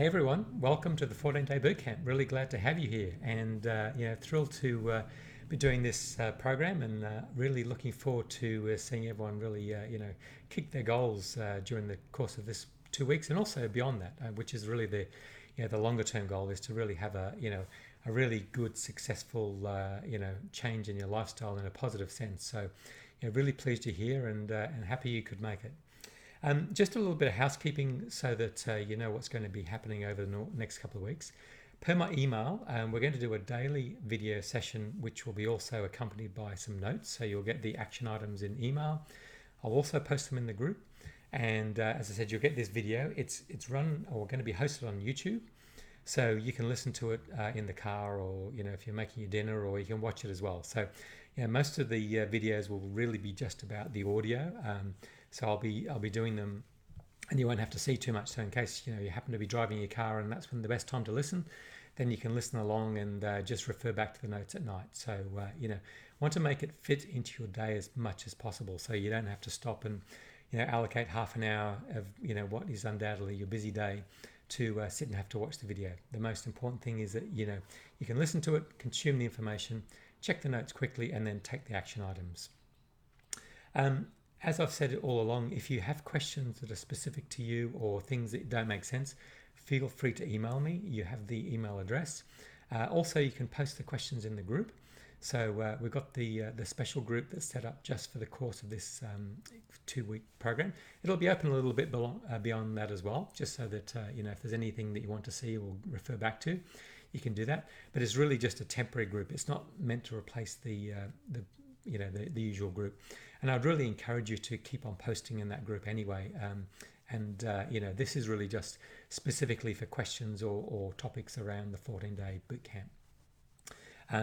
Hey everyone, welcome to the 14-Day Bootcamp. Really glad to have you here, and thrilled to be doing this program, and really looking forward to seeing everyone really kick their goals during the course of this 2 weeks, and also beyond that, which is really the longer term goal is to really have a really good, successful change in your lifestyle in a positive sense. So, really pleased you're here, and happy you could make it. Just a little bit of housekeeping so that you know what's going to be happening over the next couple of weeks. Per my email, we're going to do a daily video session, which will be also accompanied by some notes. So you'll get the action items in email. I'll also post them in the group. And as I said, you'll get this video. It's run or going to be hosted on YouTube. So you can listen to it in the car, or if you're making your dinner, or you can watch it as well. So most of the videos will really be just about the audio. So I'll be doing them, and you won't have to see too much. So in case you happen to be driving your car and that's when the best time to listen, then you can listen along and just refer back to the notes at night. So want to make it fit into your day as much as possible, so you don't have to stop and allocate half an hour of what is undoubtedly your busy day to sit and have to watch the video. The most important thing is that you can listen to it, consume the information, check the notes quickly, and then take the action items. As I've said it all along, if you have questions that are specific to you or things that don't make sense, feel free to email me. You have the email address. Also, you can post the questions in the group. So we've got the special group that's set up just for the course of this 2-week program. It'll be open a little bit beyond that as well, just so that if there's anything that you want to see or refer back to, you can do that. But it's really just a temporary group. It's not meant to replace the usual group. And I'd really encourage you to keep on posting in that group anyway. This is really just specifically for questions or topics around the 14-day bootcamp.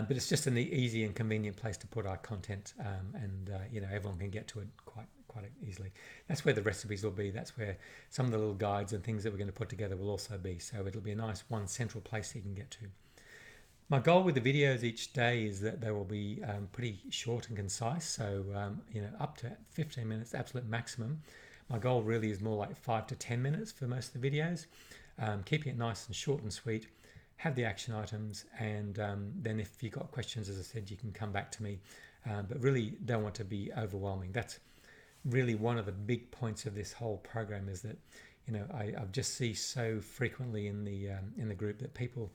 But it's just an easy and convenient place to put our content, and everyone can get to it quite easily. That's where the recipes will be. That's where some of the little guides and things that we're going to put together will also be. So it'll be a nice one central place that you can get to. My goal with the videos each day is that they will be pretty short and concise. So up to 15 minutes, absolute maximum. My goal really is more like 5 to 10 minutes for most of the videos. Keeping it nice and short and sweet. Have the action items, and then if you've got questions, as I said, you can come back to me, but really don't want to be overwhelming. That's really one of the big points of this whole program, is that I just see so frequently in the group that people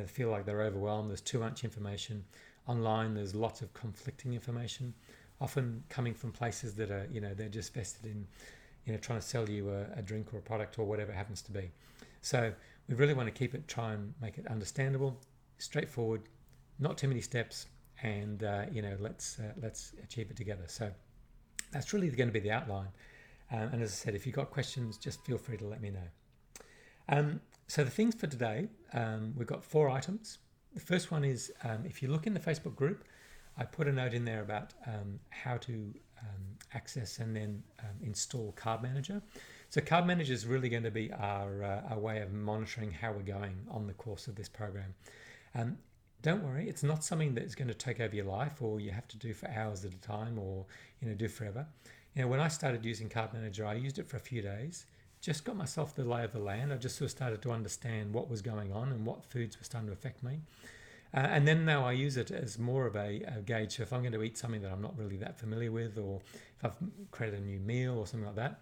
feel like they're overwhelmed. There's too much information online. There's lots of conflicting information, often coming from places that are they're just vested in trying to sell you a drink or a product or whatever it happens to be. So we really want to try and make it understandable, straightforward, not too many steps, and let's achieve it together. So that's really going to be the outline. And as I said, if you've got questions, just feel free to let me know. So the things for today, we've got 4 items. The first one is, if you look in the Facebook group, I put a note in there about how to access and then install Card Manager. So Card Manager is really going to be our way of monitoring how we're going on the course of this program. Don't worry, it's not something that's going to take over your life, or you have to do for hours at a time, or do forever. When I started using Card Manager, I used it for a few days, just got myself the lay of the land. I just sort of started to understand what was going on and what foods were starting to affect me. And then now I use it as more of a gauge. So if I'm going to eat something that I'm not really that familiar with, or if I've created a new meal or something like that,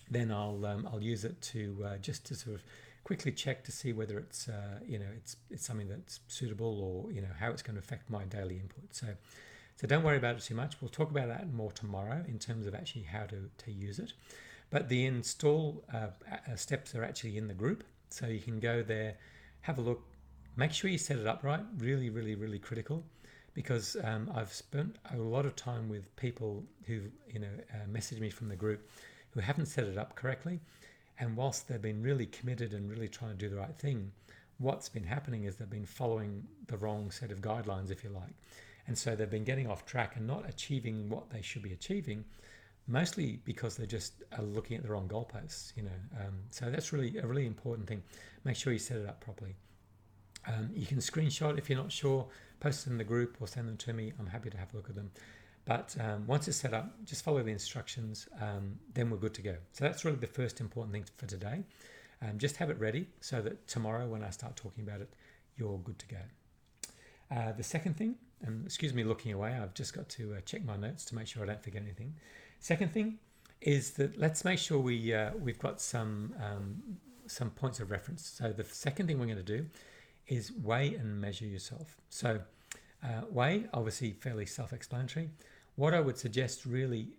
then I'll use it to just to sort of quickly check to see whether it's it's something that's suitable, or how it's going to affect my daily input. So don't worry about it too much. We'll talk about that more tomorrow in terms of actually how to use it. But the install steps are actually in the group, so you can go there, have a look, make sure you set it up right. Really, really, really critical, because I've spent a lot of time with people who message me from the group who haven't set it up correctly, and whilst they've been really committed and really trying to do the right thing, what's been happening is they've been following the wrong set of guidelines, if you like, and so they've been getting off track and not achieving what they should be achieving, mostly because they just are looking at the wrong goalposts. So that's really a really important thing. Make sure you set it up properly. You can screenshot if you're not sure, post them in the group or send them to me. I'm happy to have a look at them. But once it's set up, just follow the instructions, then we're good to go. So that's really the first important thing for today. Just have it ready so that tomorrow when I start talking about it, you're good to go. The second thing, and excuse me looking away, I've just got to check my notes to make sure I don't forget anything. Second thing is that let's make sure we've got some points of reference. So the second thing we're going to do is weigh and measure yourself. So weigh, obviously fairly self-explanatory. What I would suggest really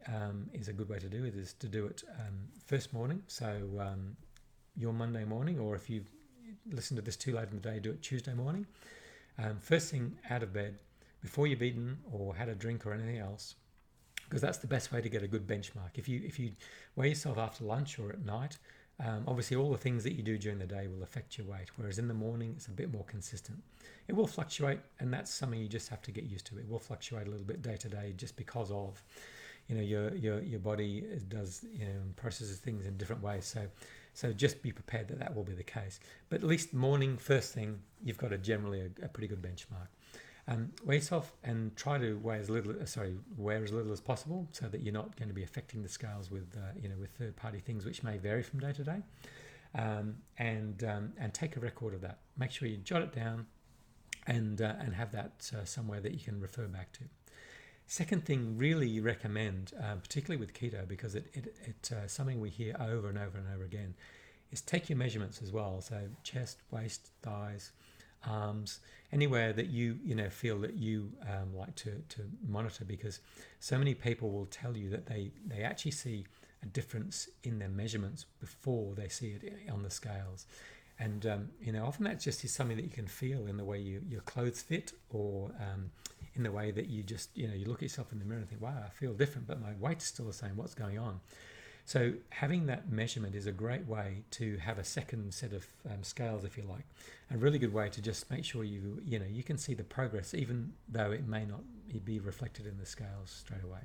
is a good way to do it is to do it first morning. So your Monday morning, or if you listen to this too late in the day, do it Tuesday morning. First thing out of bed, before you've eaten or had a drink or anything else, because that's the best way to get a good benchmark. If you weigh yourself after lunch or at night, obviously all the things that you do during the day will affect your weight, whereas in the morning it's a bit more consistent. It will fluctuate, and that's something you just have to get used to. It will fluctuate a little bit day to day just because of your body does processes things in different ways. So just be prepared that will be the case. But at least morning, first thing, you've got generally a pretty good benchmark. Weigh yourself and try to wear as little as possible, so that you're not going to be affecting the scales with third-party things which may vary from day to day. And take a record of that. Make sure you jot it down and have that somewhere that you can refer back to. Second thing, really recommend, particularly with keto, because it's something we hear over and over and over again, is take your measurements as well. So chest, waist, thighs, arms, anywhere that you feel that you like to monitor, because so many people will tell you that they actually see a difference in their measurements before they see it on the scales. And often that just is something that you can feel in the way your clothes fit, or in the way that you just you look at yourself in the mirror and think, wow, I feel different, but my weight's still the same. What's going on? So having that measurement is a great way to have a second set of scales, if you like. A really good way to just make sure you can see the progress, even though it may not be reflected in the scales straight away.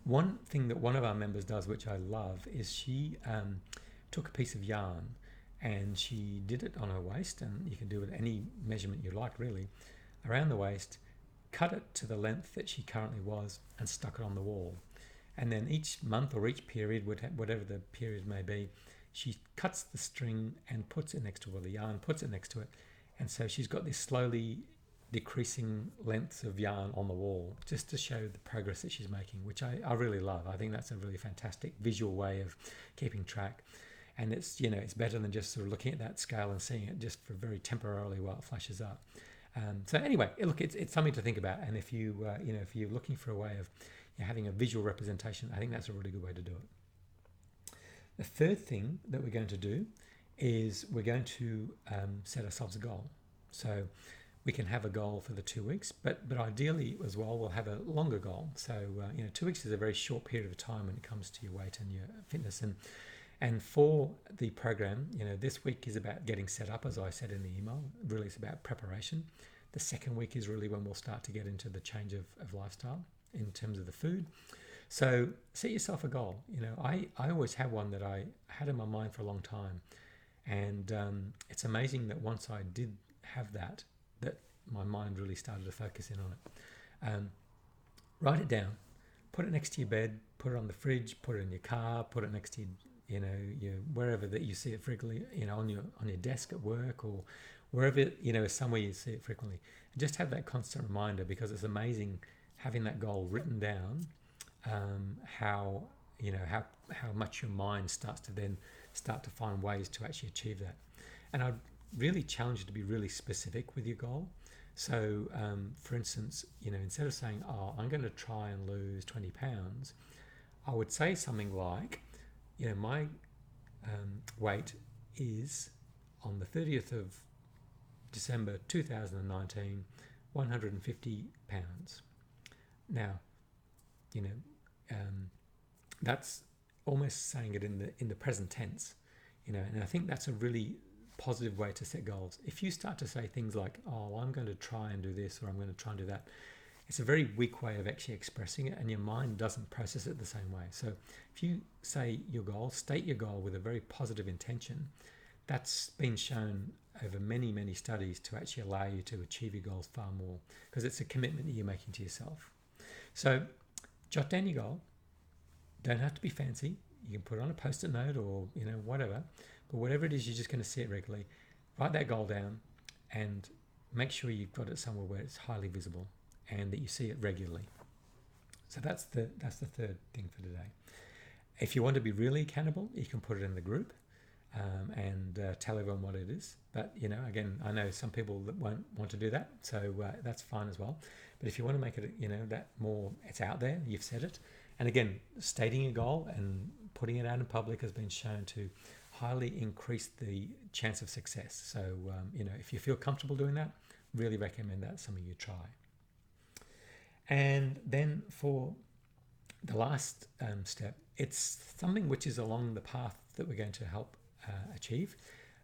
One thing that one of our members does, which I love, is she took a piece of yarn and she did it on her waist, and you can do it any measurement you like really, around the waist, cut it to the length that she currently was, and stuck it on the wall. And then each month or each period, whatever the period may be, she cuts the string and puts it next to it, or the yarn puts it next to it. And so she's got this slowly decreasing lengths of yarn on the wall, just to show the progress that she's making, which I really love. I think that's a really fantastic visual way of keeping track. And it's better than just sort of looking at that scale and seeing it just for very temporarily while it flashes up. So anyway, look, it's something to think about. And if if you're looking for a way of having a visual representation, I think that's a really good way to do it. The third thing that we're going to do is we're going to set ourselves a goal. So we can have a goal for the 2 weeks, but ideally as well, we'll have a longer goal. So 2 weeks is a very short period of time when it comes to your weight and your fitness. And for the program, this week is about getting set up, as I said in the email. Really, it's about preparation. The second week is really when we'll start to get into the change of lifestyle in terms of the food. So set yourself a goal. I always have one that I had in my mind for a long time. And it's amazing that once I did have that my mind really started to focus in on it. Write it down. Put it next to your bed. Put it on the fridge. Put it in your car. Put it next to wherever that you see it frequently, on your desk at work, or wherever, somewhere you see it frequently. And just have that constant reminder, because it's amazing having that goal written down, how much your mind starts to find ways to actually achieve that. And I'd really challenge you to be really specific with your goal. So, for instance, instead of saying, I'm going to try and lose 20 pounds, I would say something like, my weight is, on the 30th of December 2019, 150 pounds. Now, that's almost saying it in the present tense, and I think that's a really positive way to set goals. If you start to say things like, I'm going to try and do this, or I'm going to try and do that, it's a very weak way of actually expressing it, and your mind doesn't process it the same way. So if you say your goal, state your goal with a very positive intention, that's been shown over many, many studies to actually allow you to achieve your goals far more, because it's a commitment that you're making to yourself. So jot down your goal. Don't have to be fancy. You can put it on a post-it note or, whatever. but whatever it is, you're just going to see it regularly. Write that goal down and make sure you've got it somewhere where it's highly visible and that you see it regularly. So that's the third thing for today. If you want to be really accountable, you can put it in the group and tell everyone what it is. But, you know, again, I know some people that won't want to do that, so that's fine as well. But if you want to make it, you know, that more, it's out there, you've said it. And again, stating a goal and putting it out in public has been shown to highly increase the chance of success. So, you know, if you feel comfortable doing that, really recommend that's something you try. And then for the last step, it's something which is along the path that we're going to help achieve,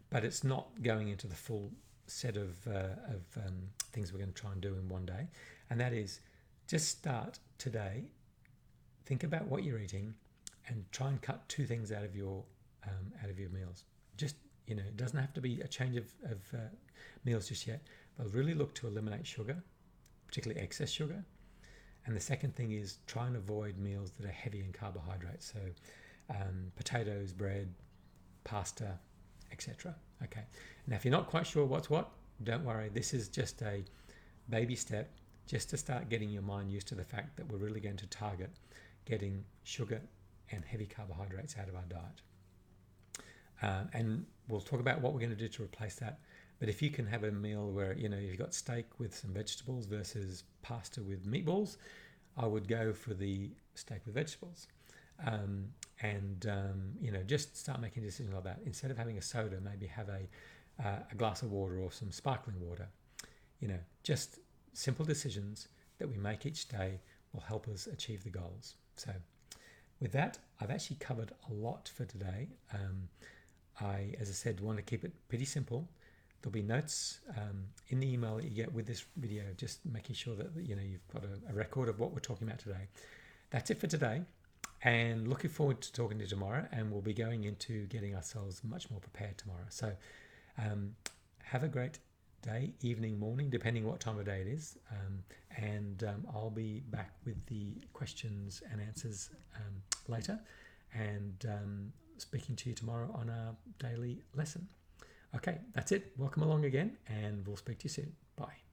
but it's not going into the full set of things we're going to try and do in one day. And that is just start today, think about what you're eating and try and cut 2 things out of your meals. Just, you know, it doesn't have to be a change of meals just yet, but really look to eliminate sugar, particularly excess sugar. And the second thing is try and avoid meals that are heavy in carbohydrates. So potatoes, bread, pasta, etc. Okay. Now, if you're not quite sure what's what, don't worry. This is just a baby step just to start getting your mind used to the fact that we're really going to target getting sugar and heavy carbohydrates out of our diet. And we'll talk about what we're going to do to replace that. But if you can have a meal where, you know, you've got steak with some vegetables versus pasta with meatballs, I would go for the steak with vegetables. You know, just start making decisions like that. Instead of having a soda, maybe have a glass of water or some sparkling water. You know, just simple decisions that we make each day will help us achieve the goals. So with that, I've actually covered a lot for today. I, as I said, want to keep it pretty simple. There'll be notes in the email that you get with this video, just making sure that, you know, you've got a record of what we're talking about today. That's it for today, and looking forward to talking to you tomorrow, and we'll be going into getting ourselves much more prepared tomorrow. So have a great day, evening, morning, depending what time of day it is, and I'll be back with the questions and answers later, and speaking to you tomorrow on our daily lesson. Okay, that's it. Welcome along again, and we'll speak to you soon. Bye.